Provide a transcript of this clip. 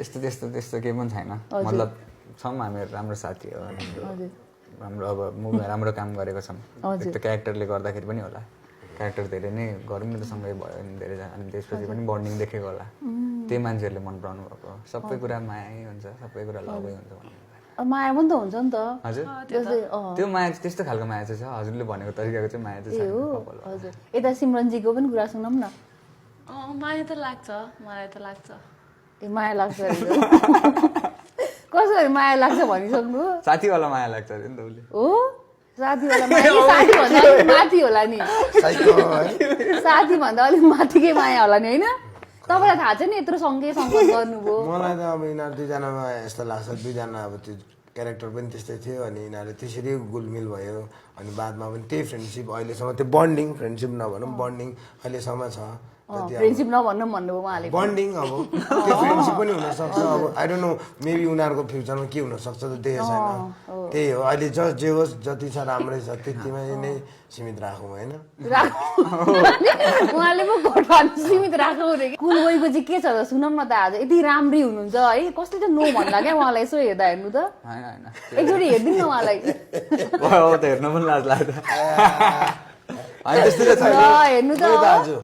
त्यस्तो केही पनि छैन मतलब छौँ हामीहरू राम्रो साथी हो राम्रो अब मुभीमा राम्रो काम गरेको छौँ त्यो क्यारेक्टरले गर्दाखेरि पनि होला क्यारेक्टर धेरै नै गर्मिलोसँगै भयो नि धेरै अनि त्यसपछि पनि बन्डिङ देखेको होला त्यही मान्छेहरूले मन पराउनु भएको सबै कुरा मायै हुन्छ सबै कुरा लभै हुन्छ माया पनि त हुन्छ नि त हजुर त्यो माया त्यस्तो खालको माया चाहिँ छ हजुरले भनेको तरिकाको चाहिँ माया चाहिँ छ हजुर यता सिमरनजीको पनि कुरा सुनौँ न माया त लाग्छ ए माया लाग्छ कसरी माया लाग्छ भनिसक्नु साथीवाला माया लाग्छ अरे नि त उसले हो साथीवाला माया साथी भन्दा अलिक माथि होला नि साथी भन्दा अलिक माथिकै माया होला नि होइन तपाईँलाई थाहा छ नि यत्रो सँगै सङ्गत गर्नुभयो मलाई त अब यिनीहरू दुईजनामा यस्तो लाग्छ दुईजना अब त्यो क्यारेक्टर पनि त्यस्तै थियो अनि यिनीहरू त्यसरी गुलमिल भयो अनि बादमा पनि त्यही फ्रेन्डसिप अहिलेसम्म त्यो बन्डिङ फ्रेन्डसिप नभनौँ बन्डिङ अहिलेसम्म छ फ्रेन्डसिप नभन्नु भन्नुभयो उहाँले बन्डिङ अब त्यो फ्रेन्डसिप पनि हुनसक्छ अब आई डोन्ट नो मेबी उनीहरूको फ्युचरमा के हुनसक्छ त देखेको छैन त्यही हो अहिले जे होस् जति छ राम्रै छ त्यतिमा नै सीमित राखौँ होइन उहाँले पो घटपार्नु सीमित राख्नु अरे कुल गएको चाहिँ के छ त सुनौँ न त आज यति राम्री हुनुहुन्छ है कसले त नो भन्ला क्या उहाँलाई यसो हेर्दा हेर्नु त एकचोटि हेरिदिनु न उहाँलाई हेर्न पनि लाज लाग्छ हेर्नु त